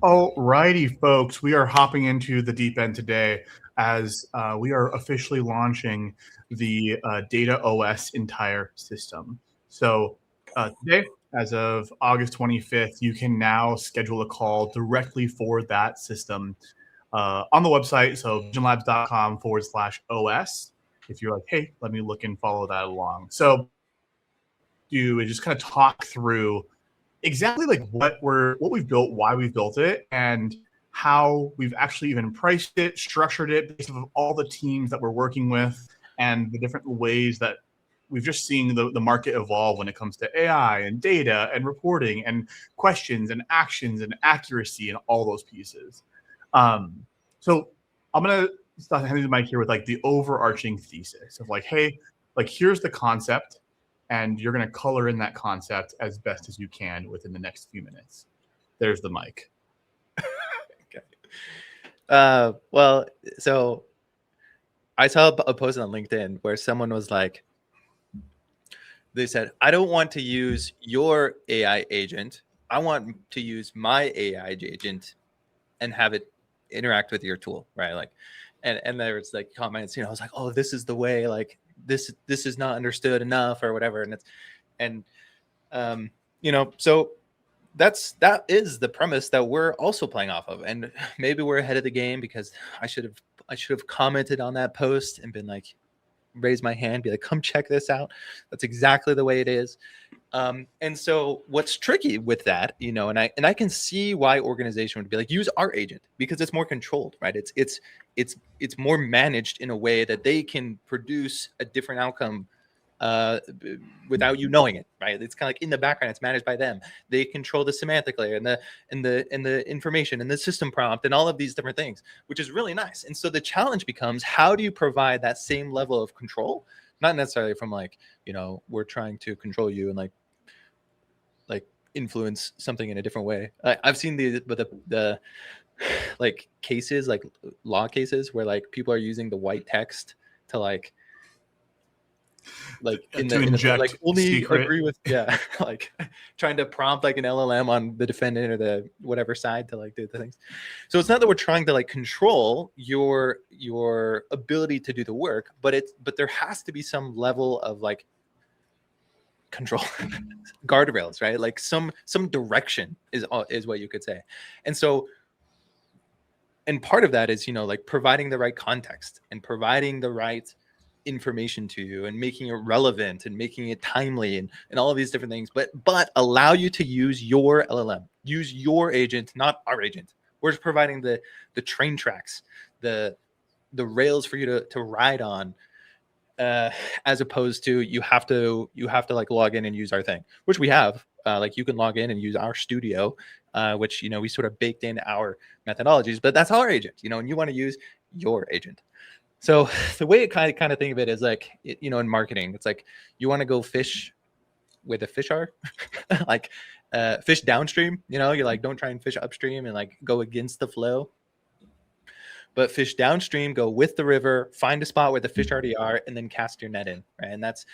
Alrighty, folks, we are hopping into the deep end today as we are officially launching the Data OS entire system. So today, as of August 25th, you can now schedule a call directly for that system on the website. So visionlabs.com/OS. If you're like, hey, let me look and follow that along. So do is just kind of talk through exactly like what we've built, why we've built it, and how we've actually even priced it, structured it based on all the teams that we're working with, and the different ways that we've just seen the market evolve when it comes to AI and data and reporting and questions and actions and accuracy and all those pieces. So I'm gonna start handing the mic here with like the overarching thesis of like, hey, like here's the concept, and you're going to color in that concept as best as you can within the next few minutes. There's the mic. Okay. Well, so I saw a post on LinkedIn where someone was like, they said, I don't want to use your AI agent. I want to use my AI agent and have it interact with your tool, right? Like, and there was like comments, I was like, oh, this is the way, like this is not understood enough or whatever. So that is the premise that we're also playing off of. And maybe we're ahead of the game because I should have commented on that post and been like, raise my hand, be like, come check this out. That's exactly the way it is. And so what's tricky with that, and I can see why organization would be like, use our agent because it's more controlled, right? It's more managed in a way that they can produce a different outcome without you knowing it, right? It's kind of like in the background, it's managed by them. They control the semantic layer and the information and the system prompt and all of these different things, which is really nice. And so the challenge becomes, how do you provide that same level of control? Not necessarily from like, we're trying to control you and like influence something in a different way. I've seen the like cases, like law cases where like people are using the white text to like in the like only secret. Agree with like trying to prompt like an LLM on the defendant or the whatever side to like do the things. So it's not that we're trying to like control your ability to do the work, but there has to be some level of like control guardrails, right? Like some direction is what you could say. And part of that is like providing the right context and providing the right information to you and making it relevant and making it timely and all of these different things, but allow you to use your LLM, use your agent, not our agent. We're just providing the train tracks, the rails for you to ride on, as opposed to you have to like log in and use our thing, which we have. Like you can log in and use our studio, which we sort of baked in our methodologies, but that's our agent, and you want to use your agent. So the way it kind of think of it is like, in marketing, it's like you want to go fish where the fish are, like fish downstream. You're like, don't try and fish upstream and like go against the flow. But fish downstream, go with the river, find a spot where the fish already are, and then cast your net in, right? And that's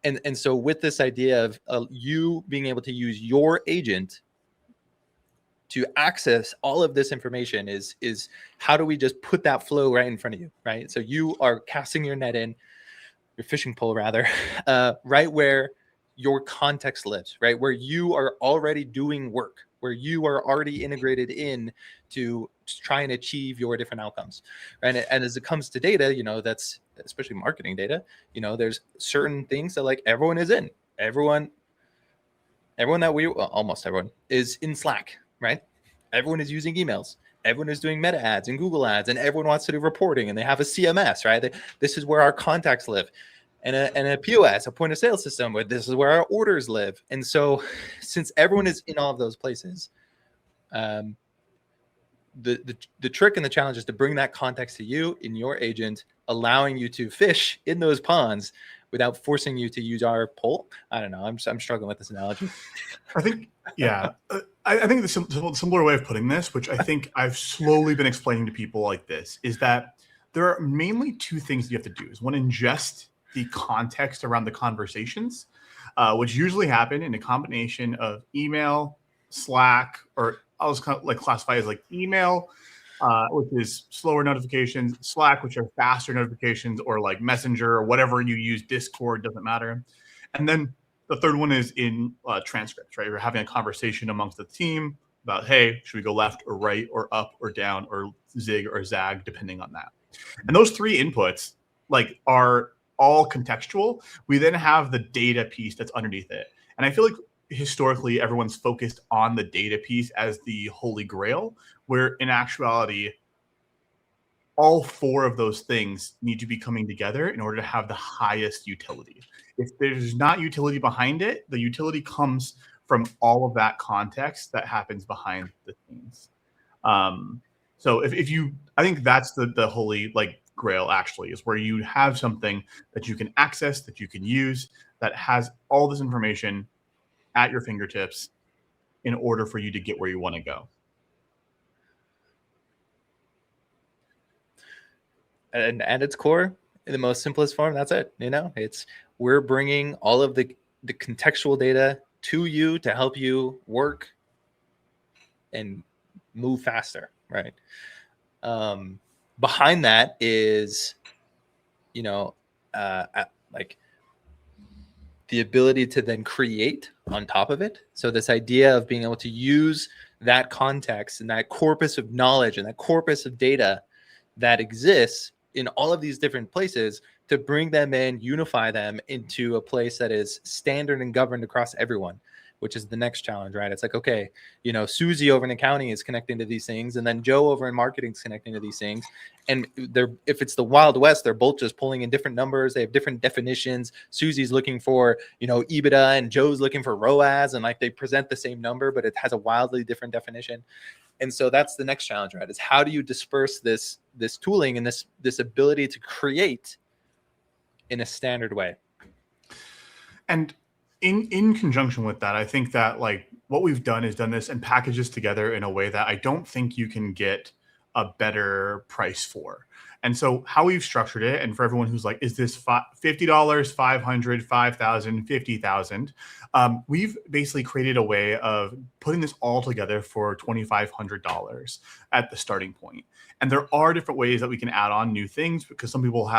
and so with this idea of you being able to use your agent to access all of this information is how do we just put that flow right in front of you, right? So you are casting your net in, your fishing pole rather, right where your context lives, right? Where you are already doing work, where you are already integrated in to try and achieve your different outcomes, right? And as it comes to data, that's especially marketing data, there's certain things that like everyone is in. Everyone almost everyone is in Slack, right? Everyone is using emails. Everyone is doing meta ads and Google ads, and everyone wants to do reporting, and they have a CMS, right? This is where our contacts live, and a POS, a point of sale system, where this is where our orders live. And so, since everyone is in all of those places, the trick and the challenge is to bring that context to you in your agent, allowing you to fish in those ponds without forcing you to use our pole. I don't know. I'm struggling with this analogy. I think, yeah. I think the similar way of putting this, which I think I've slowly been explaining to people like this, is that there are mainly two things you have to do. Is one, ingest the context around the conversations, which usually happen in a combination of email, Slack, or I'll just kind of like classify as like email, which is slower notifications, Slack, which are faster notifications, or like Messenger or whatever you use, Discord, doesn't matter. And then the third one is in transcripts, right? You're having a conversation amongst the team about, hey, should we go left or right or up or down or zig or zag, depending on that. And those three inputs like are all contextual. We then have the data piece that's underneath it. And I feel like historically everyone's focused on the data piece as the holy grail, where in actuality, all four of those things need to be coming together in order to have the highest utility. If there's not utility behind it, the utility comes from all of that context that happens behind the scenes. So if you, I think that's the holy like grail actually, is where you have something that you can access, that you can use, that has all this information at your fingertips in order for you to get where you want to go. And at its core, in the most simplest form, that's it. You know, it's we're bringing all of the contextual data to you to help you work and move faster, right? Behind that is, you know, like the ability to then create on top of it. So this idea of being able to use that context and that corpus of knowledge and that corpus of data that exists in all of these different places to bring them in, unify them into a place that is standard and governed across everyone, which is the next challenge, right? It's like, okay, you know, Susie over in accounting is connecting to these things, and then Joe over in marketing is connecting to these things. And they're, if it's the Wild West, they're both just pulling in different numbers. They have different definitions. Susie's looking for, you know, EBITDA, and Joe's looking for ROAS, and like they present the same number, but it has a wildly different definition. And so that's the next challenge, right? Is how do you disperse this tooling and this ability to create in a standard way? And in conjunction with that, I think that like what we've done is done this and packages together in a way that I don't think you can get a better price for. And so how we've structured it, and for everyone who's like, is this $50, $500, $5,000, $50,000? We've basically created a way of putting this all together for $2,500 at the starting point. And there are different ways that we can add on new things, because some people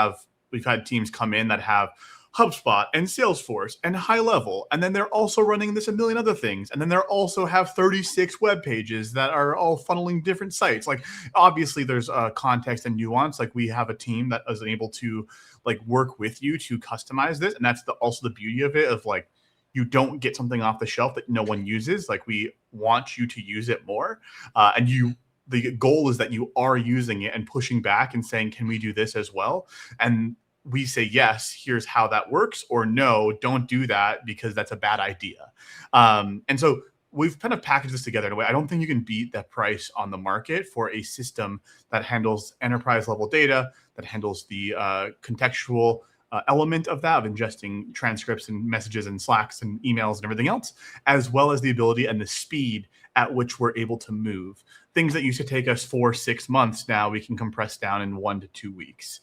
we've had teams come in that have HubSpot and Salesforce and high level. And then they're also running this a million other things. And then they're also have 36 web pages that are all funneling different sites. Like obviously there's context and nuance. Like we have a team that is able to like work with you to customize this. And that's also the beauty of it, of like, you don't get something off the shelf that no one uses. Like we want you to use it more. The goal is that you are using it and pushing back and saying, can we do this as well? And we say, yes, here's how that works, or no, don't do that because that's a bad idea. And so we've kind of packaged this together in a way. I don't think you can beat that price on the market for a system that handles enterprise level data, that handles the contextual element of that, of ingesting transcripts and messages and Slacks and emails and everything else, as well as the ability and the speed at which we're able to move. Things that used to take us 4-6 months, now we can compress down in 1 to 2 weeks.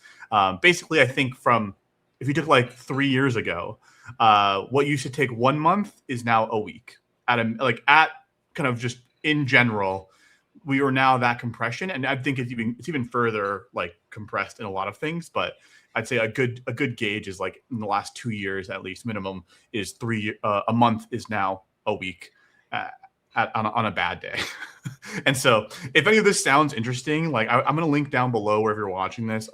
Basically, I think if you took like 3 years ago, what used to take 1 month is now a week. At kind of just in general, we are now that compression, and I think it's even further like compressed in a lot of things. But I'd say a good gauge is like in the last 2 years at least, minimum is a month is now a week. On a bad day. And so if any of this sounds interesting, like I'm going to link down below wherever you're watching this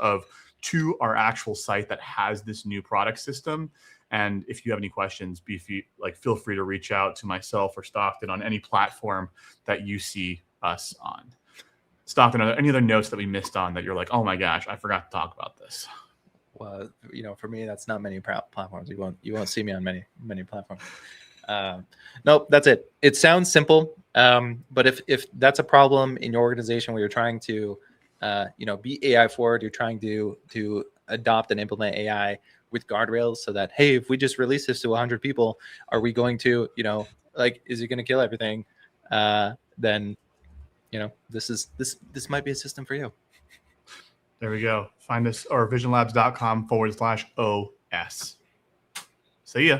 to our actual site that has this new product system. And if you have any questions, feel free to reach out to myself or Stockton on any platform that you see us on. Stockton, are there any other notes that we missed on that you're like, oh my gosh, I forgot to talk about this? Well, you know, for me, that's not many platforms. You won't see me on many platforms. Nope, that's it. It sounds simple, but if that's a problem in your organization where you're trying to, be AI forward, you're trying to adopt and implement AI with guardrails, so that, hey, if we just release this to 100 people, are we going to, is it going to kill everything? Then, this might be a system for you. There we go. Find us or visionlabs.com/OS. See ya.